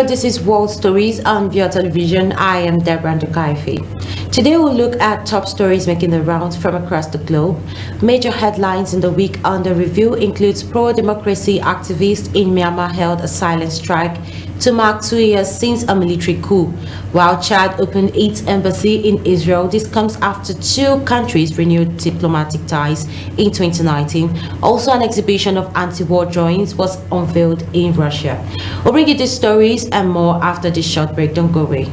Hello, this is World Stories on Via Television. I am Deborah Ndukaife. Today we'll look at top stories making the rounds from across the globe. Major headlines in the week under review includes pro-democracy activists in Myanmar held a silent strike to mark 2 years since a military coup, while Chad opened its embassy in Israel. This comes after two countries renewed diplomatic ties in 2019. Also, an exhibition of anti-war drawings was unveiled in Russia. We'll bring you these stories and more after this short break. Don't go away.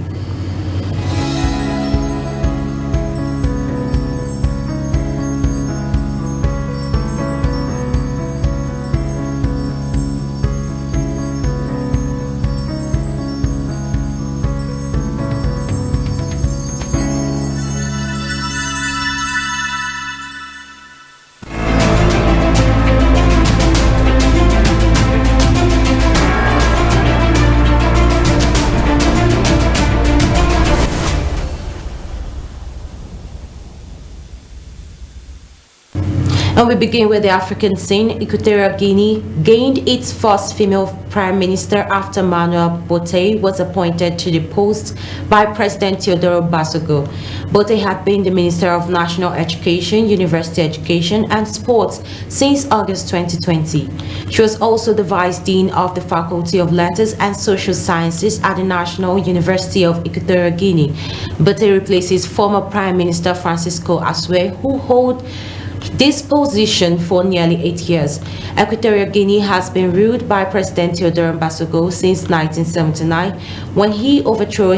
And we begin with the African scene. Equatorial Guinea gained its first female prime minister after Manuel Bote was appointed to the post by President Teodoro Basogo. Bote had been the Minister of National Education, University Education and Sports since August 2020. She was also the Vice Dean of the Faculty of Letters and Social Sciences at the National University of Equatorial Guinea. Bote replaces former Prime Minister Francisco Asue, who held this position for nearly 8 years. Equatorial Guinea has been ruled by President Teodoro Basogo since 1979, when he overthrew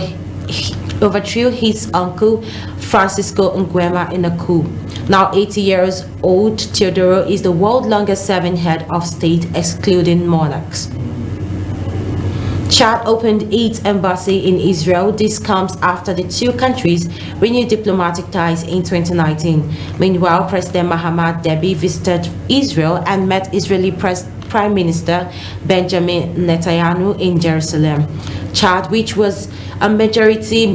his uncle Francisco Nguema in a coup. Now 80 years old, Teodoro is the world's longest serving head of state, excluding monarchs. Chad opened its embassy in Israel. This comes after the two countries renewed diplomatic ties in 2019. Meanwhile, President Mahamat Debi visited Israel and met Israeli Prime Minister Benjamin Netanyahu in Jerusalem. Chad, which has a majority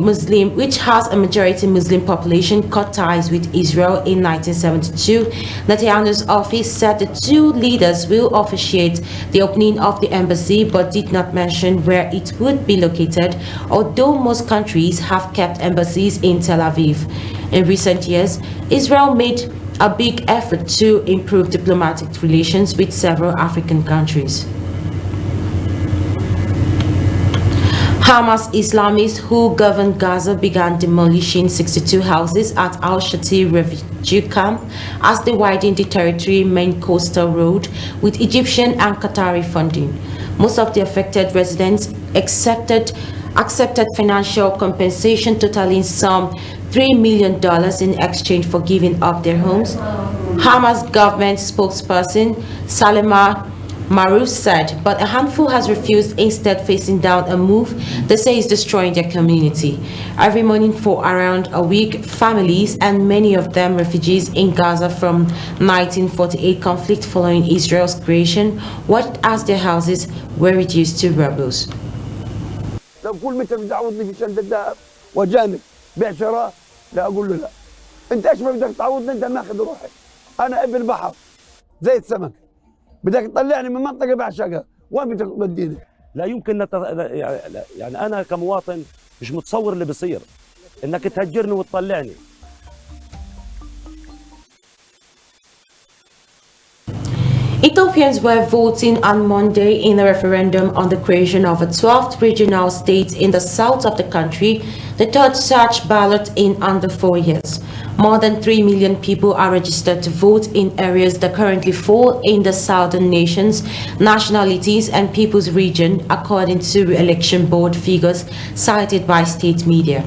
Muslim population, cut ties with Israel in 1972. Netanyahu's office said the two leaders will officiate the opening of the embassy, but did not mention where it would be located, although most countries have kept embassies in Tel Aviv. In recent years, Israel made a big effort to improve diplomatic relations with several African countries. Hamas Islamists who govern Gaza began demolishing 62 houses at Al-Shati refugee camp as they widen the territory main coastal road with Egyptian and Qatari funding. Most of the affected residents accepted financial compensation totaling some $3 million in exchange for giving up their homes. Hamas government spokesperson Salema Maruf said, but a handful has refused, instead facing down a move they say is destroying their community. Every morning for around a week, families, and many of them refugees in Gaza from 1948 conflict following Israel's creation, watched as their houses were reduced to rubbles. لو كل متر بتعوضني في شنطة الذهب وجامد بيع شراء لا أقول له لا. أنت إيش ما بدك تعوضني؟ أنت ماخذ روحي. أنا ابن بحر زي السمك. بدك تطلعني من منطقة بعشقها، وين بدك توديني؟ لا يمكن يعني أنا كمواطن مش متصور اللي بصير، إنك تهجرني وتطلعني. Ethiopians were voting on Monday in a referendum on the creation of a 12th regional state in the south of the country, the third such ballot in under 4 years. More than 3 million people are registered to vote in areas that currently fall in the southern nations, nationalities and peoples region, according to election board figures cited by state media.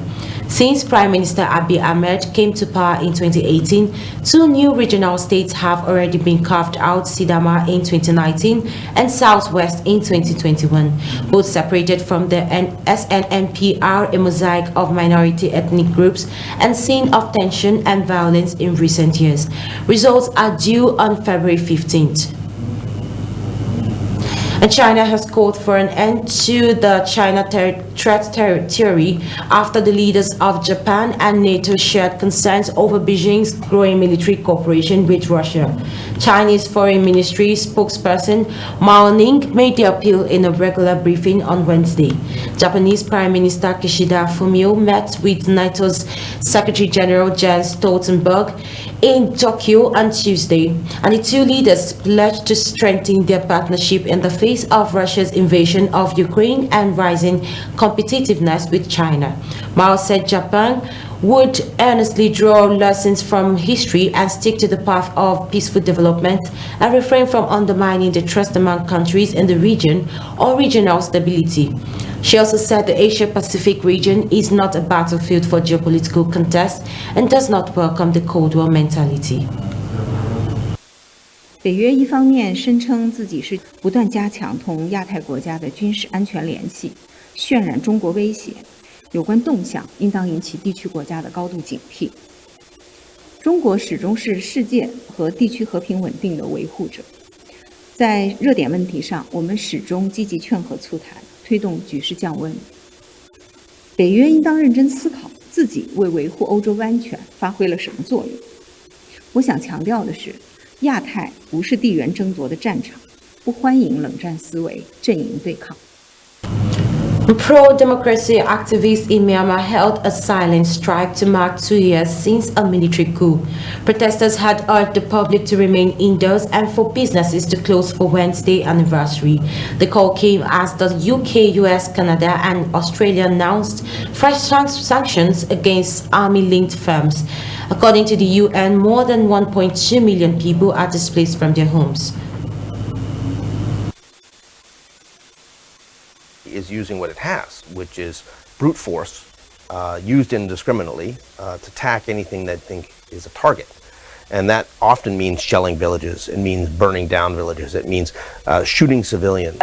Since Prime Minister Abiy Ahmed came to power in 2018, two new regional states have already been carved out, Sidama in 2019 and Southwest in 2021. Both separated from the SNNP are a mosaic of minority ethnic groups and scene of tension and violence in recent years. Results are due on February 15th. And China has called for an end to the China threat theory after the leaders of Japan and NATO shared concerns over Beijing's growing military cooperation with Russia. Chinese Foreign Ministry spokesperson Mao Ning made the appeal in a regular briefing on Wednesday. Japanese Prime Minister Kishida Fumio met with NATO's Secretary General Jens Stoltenberg in Tokyo on Tuesday, and the two leaders pledged to strengthen their partnership in the face of Russia's invasion of Ukraine and rising competitiveness with China. Mao said Japan would earnestly draw lessons from history and stick to the path of peaceful development and refrain from undermining the trust among countries in the region or regional stability. She also said the Asia-Pacific region is not a battlefield for geopolitical contest and does not welcome the Cold War mentality. 北约一方面声称自己是不断加强同亚太国家的军事安全联系，渲染中国威胁，有关动向应当引起地区国家的高度警惕。中国始终是世界和地区和平稳定的维护者，在热点问题上，我们始终积极劝和促谈，推动局势降温。北约应当认真思考自己为维护欧洲安全发挥了什么作用。我想强调的是，亚太不是地缘争夺的战场，不欢迎冷战思维、阵营对抗。Pro-democracy activists in Myanmar held a silent strike to mark 2 years since a military coup. Protesters had urged the public to remain indoors and for businesses to close for Wednesday anniversary. The call came as the UK, US, Canada and Australia announced fresh sanctions against army-linked firms. According to the UN, more than 1.2 million people are displaced from their homes. Is using what it has, which is brute force, used indiscriminately to attack anything that they think is a target. And that often means shelling villages, it means burning down villages, it means shooting civilians.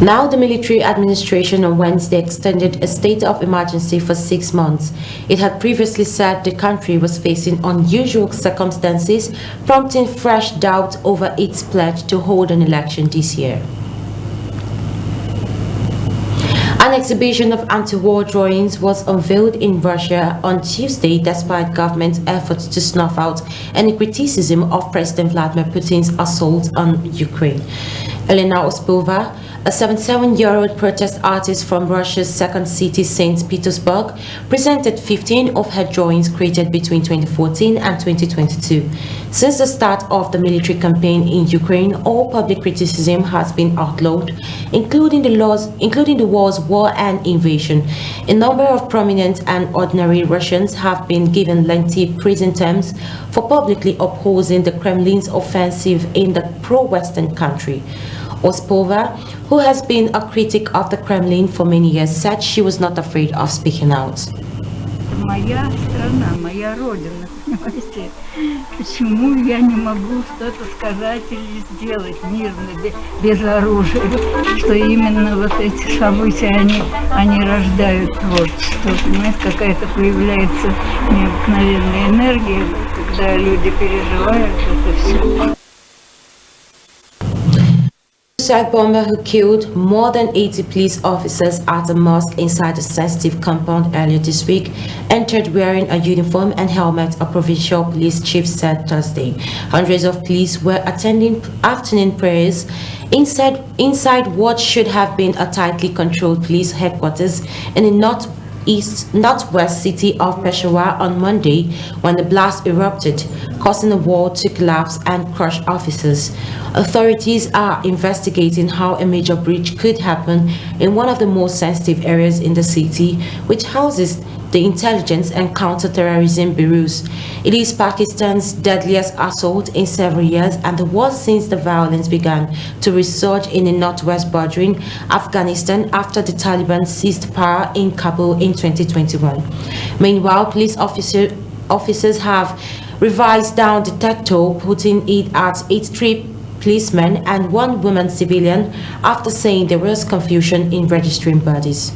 Now the military administration on Wednesday extended a state of emergency for 6 months. It had previously said the country was facing unusual circumstances, prompting fresh doubt over its pledge to hold an election this year. An exhibition of anti-war drawings was unveiled in Russia on Tuesday despite government's efforts to snuff out any criticism of President Vladimir Putin's assault on Ukraine. Elena Ospova, a 77-year-old protest artist from Russia's second city, St. Petersburg, presented 15 of her drawings created between 2014 and 2022. Since the start of the military campaign in Ukraine, all public criticism has been outlawed, including the war's war and invasion. A number of prominent and ordinary Russians have been given lengthy prison terms for publicly opposing the Kremlin's offensive in the pro-Western country. Ospova, who has been a critic of the Kremlin for many years, said she was not afraid of speaking out. Моя страна, моя родина, понимаете? Почему я не могу что-то сказать или сделать мирно, без оружия? Что именно вот эти события, они рождают творчество, понимаете? Какая-то появляется необыкновенная энергия, когда люди переживают это все. Suicide bomber who killed more than 80 police officers at a mosque inside a sensitive compound earlier this week entered wearing a uniform and helmet, a provincial police chief said Thursday. Hundreds of police were attending afternoon prayers inside what should have been a tightly controlled police headquarters in the northwest city of Peshawar on Monday when the blast erupted, causing the wall to collapse and crush officers. Authorities are investigating how a major breach could happen in one of the most sensitive areas in the city, which houses the intelligence and counter-terrorism bureaus. It is Pakistan's deadliest assault in several years and the worst since the violence began to resurge in the northwest bordering Afghanistan after the Taliban seized power in Kabul in 2021. Meanwhile, police officers have revised down the death toll, putting it at 83 policemen and 1 woman civilian after saying there was confusion in registering bodies.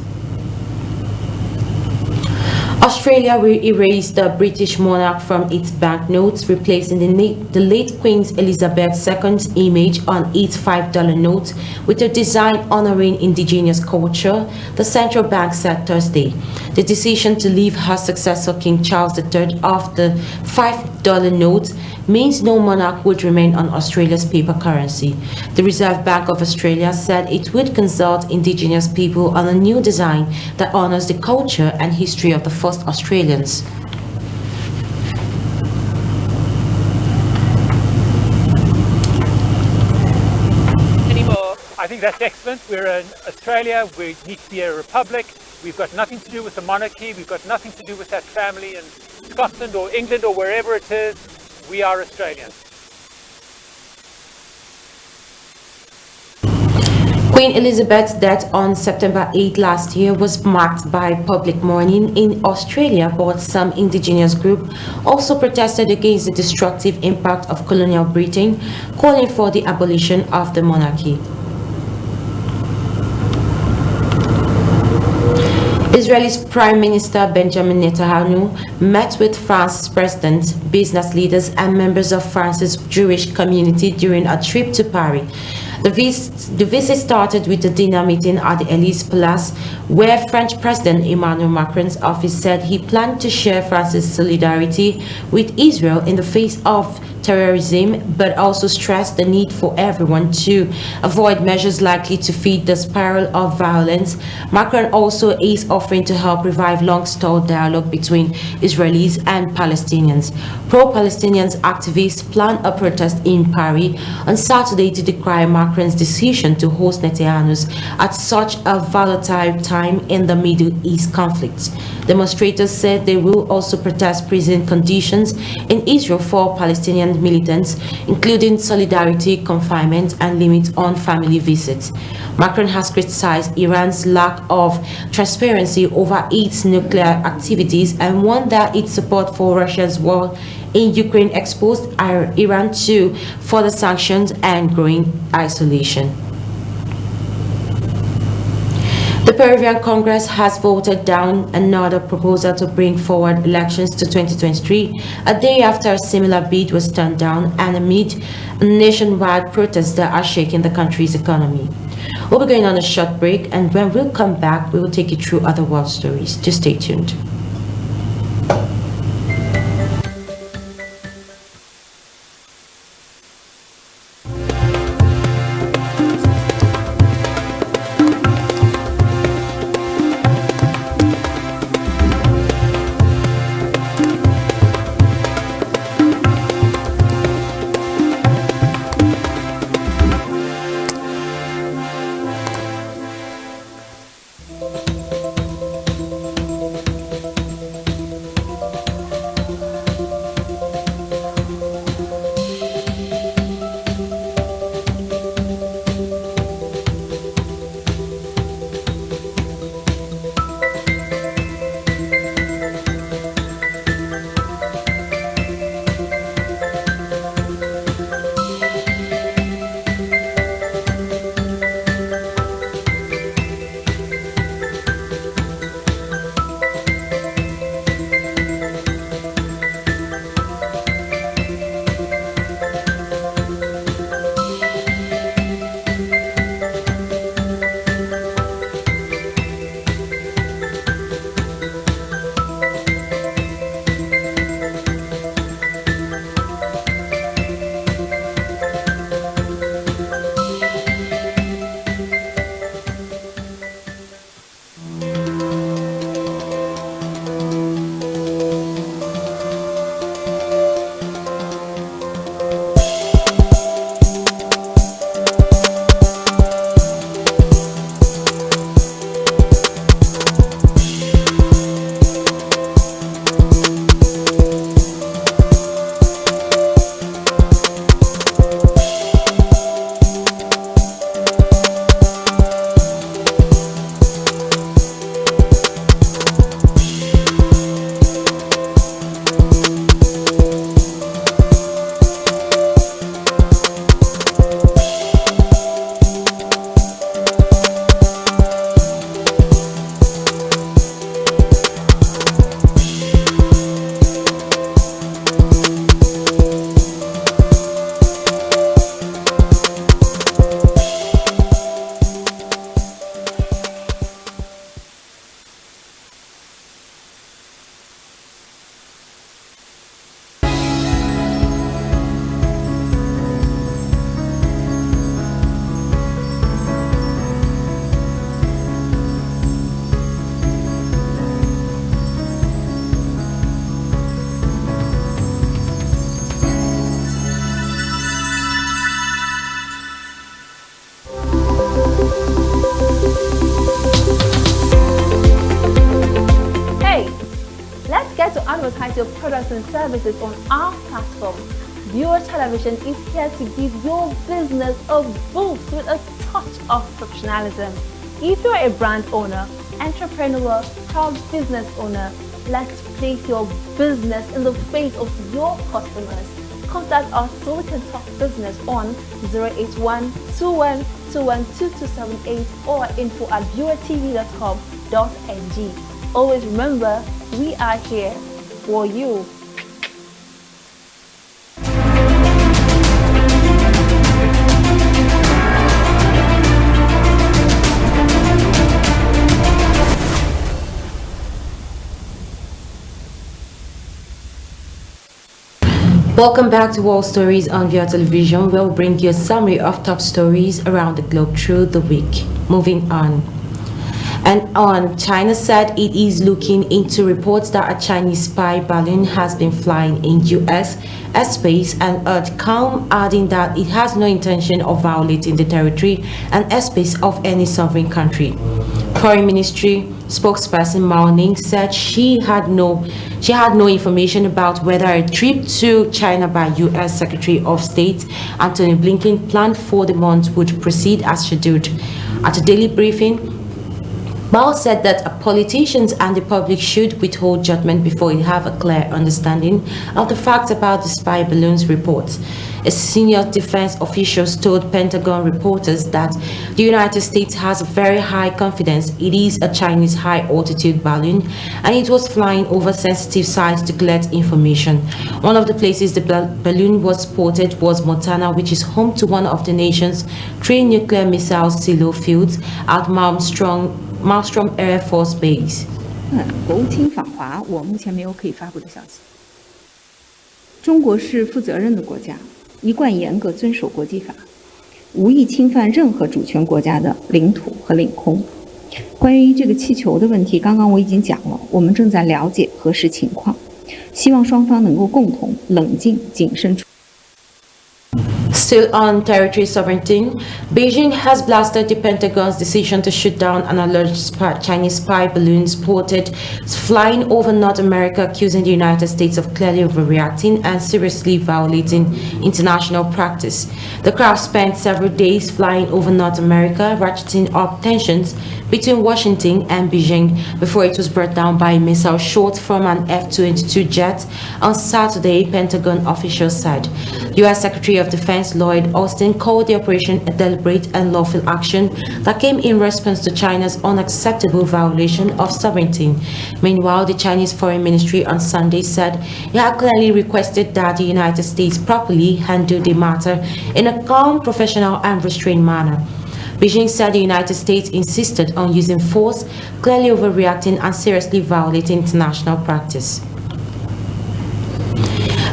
Australia will erase the British monarch from its banknotes, replacing the late Queen Elizabeth II's image on its $5 note with a design honoring indigenous culture, the central bank said Thursday. The decision to leave her successor King Charles III off the $5 note means no monarch would remain on Australia's paper currency. The Reserve Bank of Australia said it would consult indigenous people on a new design that honors the culture and history of the first Australians. Anymore. I think that's excellent. We're in Australia. We need to be a republic. We've got nothing to do with the monarchy. We've got nothing to do with that family in Scotland or England or wherever it is. We are Australians. Queen Elizabeth's death on September 8 last year was marked by public mourning in Australia, but some indigenous groups also protested against the destructive impact of colonial Britain, calling for the abolition of the monarchy. Israel's Prime Minister Benjamin Netanyahu met with France's president, business leaders, and members of France's Jewish community during a trip to Paris. The visit started with a dinner meeting at the Élysée Palace, where French President Emmanuel Macron's office said he planned to share France's solidarity with Israel in the face of terrorism, but also stressed the need for everyone to avoid measures likely to feed the spiral of violence. Macron also is offering to help revive long-stalled dialogue between Israelis and Palestinians. Pro-Palestinian activists plan a protest in Paris on Saturday to decry Macron's decision to host Netanyahu at such a volatile time in the Middle East conflict. Demonstrators said they will also protest prison conditions in Israel for Palestinian militants, including solidarity, confinement, and limits on family visits. Macron has criticized Iran's lack of transparency over its nuclear activities and warned that its support for Russia's war in Ukraine exposed Iran to further sanctions and growing isolation. The Peruvian Congress has voted down another proposal to bring forward elections to 2023, a day after a similar bid was turned down and amid nationwide protests that are shaking the country's economy. We'll be going on a short break, and when we'll come back, we will take you through other world stories. Just stay tuned. advertise your products and services on our platform, Viewer Television is here to give your business a boost with a touch of professionalism. If you're a brand owner, entrepreneur, or business owner, let's place your business in the face of your customers. Contact us so we can talk business on 081 2121 2278 or info@viewertv.com.ng. Always remember, we are here for you. Welcome back to World Stories on Viewer Television, where we'll bring you a summary of top stories around the globe through the week. Moving on. China said it is looking into reports that a Chinese spy balloon has been flying in U.S. airspace and urged calm, adding that it has no intention of violating the territory and airspace of any sovereign country. Foreign Ministry spokesperson Mao Ning said she had no information about whether a trip to China by U.S. Secretary of State Antony Blinken planned for the month would proceed as scheduled. At a daily briefing, Mao said that politicians and the public should withhold judgment before they have a clear understanding of the facts about the spy balloons reports. A senior defense official told Pentagon reporters that the United States has a very high confidence it is a Chinese high-altitude balloon and it was flying over sensitive sites to collect information. One of the places the balloon was spotted was Montana, which is home to one of the nation's 3 nuclear missile silo fields at Malmstrom Air Force Base. 国务卿访华，我目前没有可以发布的消息。中国是负责任的国家，一贯严格遵守国际法，无意侵犯任何主权国家的领土和领空。关于这个气球的问题，刚刚我已经讲了，我们正在了解核实情况，希望双方能够共同冷静谨慎处理。 Still on territory sovereignty, Beijing has blasted the Pentagon's decision to shoot down an alleged Chinese spy balloon spotted flying over North America, accusing the United States of clearly overreacting and seriously violating international practice. The craft spent several days flying over North America, ratcheting up tensions between Washington and Beijing before it was brought down by a missile shot from an F-22 jet on Saturday, Pentagon officials said. U.S. Secretary of Defense Lloyd Austin called the operation a deliberate and lawful action that came in response to China's unacceptable violation of sovereignty. Meanwhile, the Chinese Foreign Ministry on Sunday said it had clearly requested that the United States properly handle the matter in a calm, professional and restrained manner. Beijing said the United States insisted on using force, clearly overreacting and seriously violating international practice.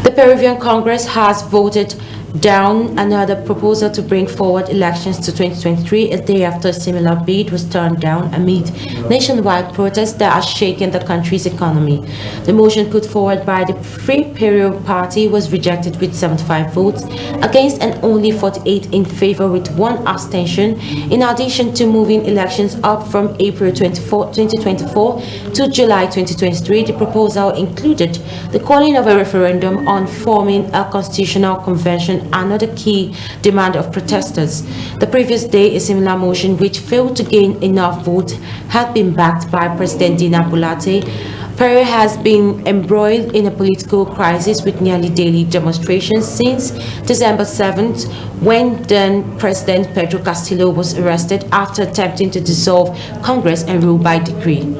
The Peruvian Congress has voted down another proposal to bring forward elections to 2023 a day after a similar bid was turned down amid nationwide protests that are shaking the country's economy. The motion put forward by the Free Peru Party was rejected with 75 votes against and only 48 in favor with 1 abstention. In addition to moving elections up from April 2024 to July 2023, the proposal included the calling of a referendum on forming a constitutional convention, another key demand of protesters. The previous day, a similar motion, which failed to gain enough votes, had been backed by President Dina Boluarte. Peru has been embroiled in a political crisis with nearly daily demonstrations since December 7th, when then President Pedro Castillo was arrested after attempting to dissolve Congress and rule by decree.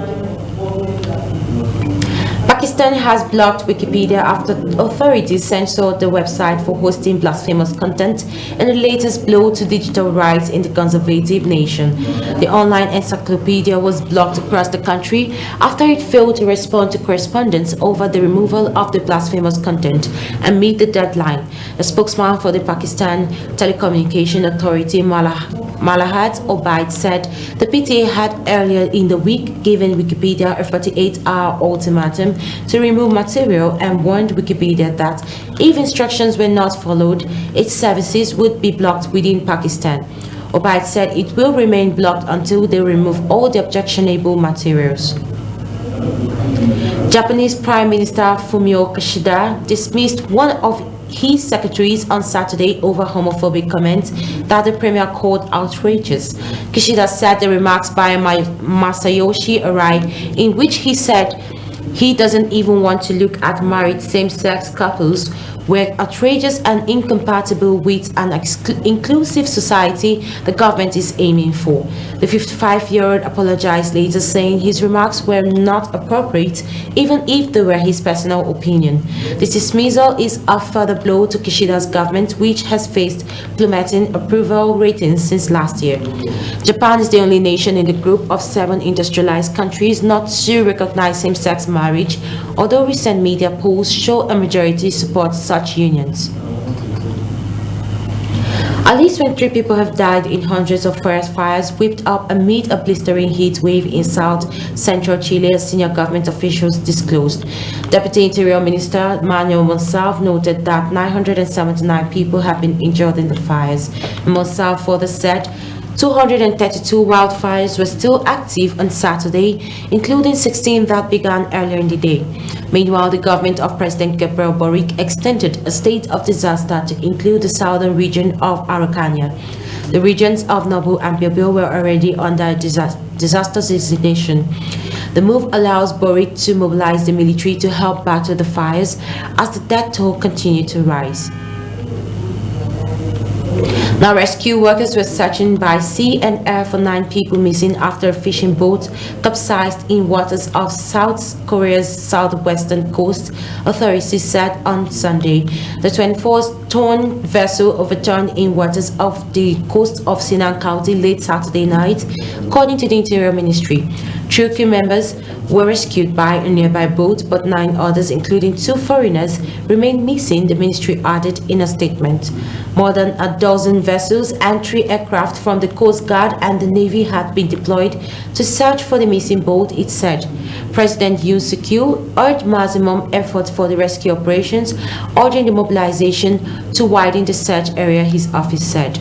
Pakistan has blocked Wikipedia after authorities censored the website for hosting blasphemous content in the latest blow to digital rights in the conservative nation. The online encyclopedia was blocked across the country after it failed to respond to correspondence over the removal of the blasphemous content and meet the deadline. A spokesman for the Pakistan Telecommunication Authority, Malahat Obaid, said the PTA had earlier in the week given Wikipedia a 48-hour ultimatum to remove material and warned Wikipedia that if instructions were not followed, its services would be blocked within Pakistan. Obaid said it will remain blocked until they remove all the objectionable materials. Japanese Prime Minister Fumio Kishida dismissed one of his secretaries on Saturday over homophobic comments that the premier called outrageous. Kishida said the remarks by Masayoshi Arai, in which he said he doesn't even want to look at married same-sex couples, were outrageous and incompatible with an inclusive society the government is aiming for. The 55-year-old apologized later, saying his remarks were not appropriate, even if they were his personal opinion. This dismissal is a further blow to Kishida's government, which has faced plummeting approval ratings since last year. Japan is the only nation in the group of 7 industrialized countries not to recognize same-sex marriage, although recent media polls show a majority supports such unions. At least 23 people have died in hundreds of forest fires whipped up amid a blistering heat wave in south-central Chile, senior government officials disclosed. Deputy Interior Minister Manuel Monsalve noted that 979 people have been injured in the fires. Monsalve further said 232 wildfires were still active on Saturday, including 16 that began earlier in the day. Meanwhile, the government of President Gabriel Boric extended a state of disaster to include the southern region of Araucania. The regions of Nobu and Biobío were already under disaster designation. The move allows Boric to mobilize the military to help battle the fires as the death toll continued to rise. Now, rescue workers were searching by sea and air for 9 people missing after a fishing boat capsized in waters of South Korea's southwestern coast, authorities said on Sunday. The 24-ton vessel overturned in waters off the coast of Sinan County late Saturday night, according to the Interior Ministry. 3 crew members were rescued by a nearby boat, but 9 others, including 2 foreigners, remain missing, the ministry added in a statement. More than a dozen vessels and 3 aircraft from the Coast Guard and the Navy had been deployed to search for the missing boat, it said. President Yoon Suk-yeol urged maximum effort for the rescue operations, urging the mobilization to widen the search area, his office said.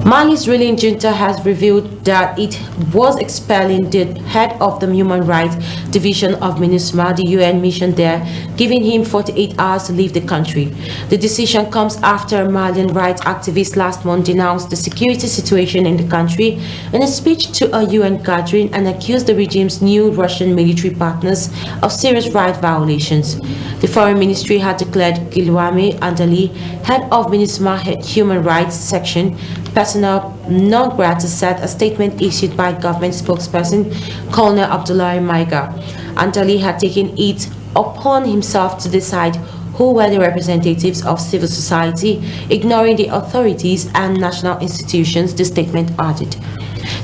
Mali's ruling junta has revealed that it was expelling the head of the Human Rights Division of MINUSMA, the UN mission there, giving him 48 hours to leave the country. The decision comes after Malian rights activists last month denounced the security situation in the country in a speech to a UN gathering and accused the regime's new Russian military partners of serious right violations. The Foreign Ministry had declared Guilherme Andali, head of MINUSMA Human Rights Section, persona non grata, said a statement issued by government spokesperson Colonel Abdullahi Maiga. Andali had taken it upon himself to decide who were the representatives of civil society, ignoring the authorities and national institutions, the statement added.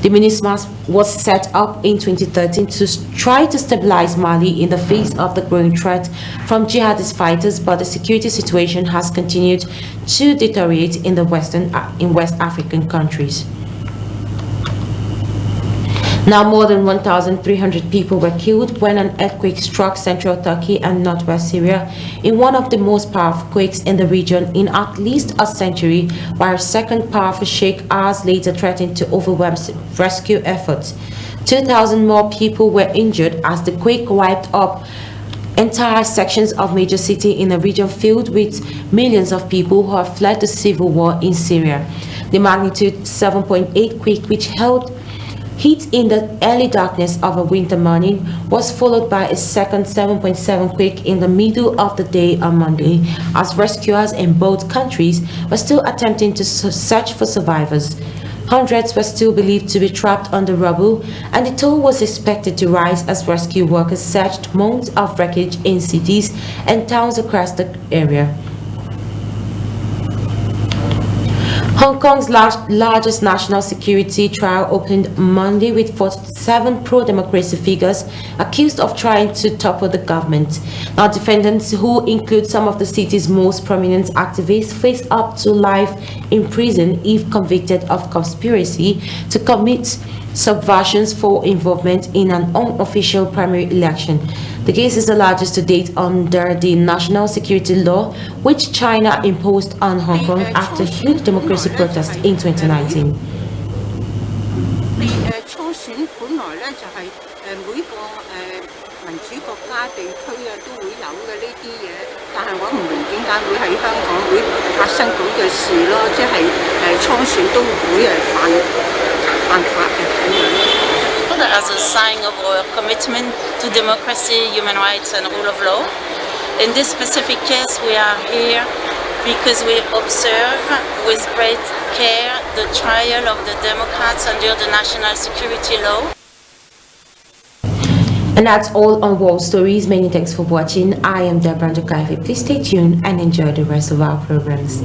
The MINUSMA was set up in 2013 to try to stabilize Mali in the face of the growing threat from jihadist fighters, but the security situation has continued to deteriorate in West African countries. Now, more than 1,300 people were killed when an earthquake struck central Turkey and northwest Syria in one of the most powerful quakes in the region in at least a century, while a second powerful shake hours later threatened to overwhelm rescue efforts. 2,000 more people were injured as the quake wiped up entire sections of major city in a region filled with millions of people who have fled the civil war in Syria. The magnitude 7.8 quake, which hit in the early darkness of a winter morning, was followed by a second 7.7 quake in the middle of the day on Monday, as rescuers in both countries were still attempting to search for survivors. Hundreds were still believed to be trapped under rubble, and the toll was expected to rise as rescue workers searched mounds of wreckage in cities and towns across the area. Hong Kong's largest national security trial opened Monday with 47 pro-democracy figures accused of trying to topple the government. Now, defendants, who include some of the city's most prominent activists, face up to life in prison if convicted of conspiracy to commit subversions for involvement in an unofficial primary election. The case is the largest to date under the national security law, which China imposed on Hong Kong after huge democracy protests in 2019. 本來咧就係每個民主國家地區啊都會有嘅呢啲嘢，但係我唔明點解會喺香港會發生咁嘅事咯，即係初選都會犯法嘅咁樣。As a sign of our commitment to democracy, human rights and rule of law. In this specific case, we are here because we observe with great care the trial of the Democrats under the national security law. And that's all on World Stories. Many thanks for watching. I am Deborah Ndukaife. Please stay tuned and enjoy the rest of our programs.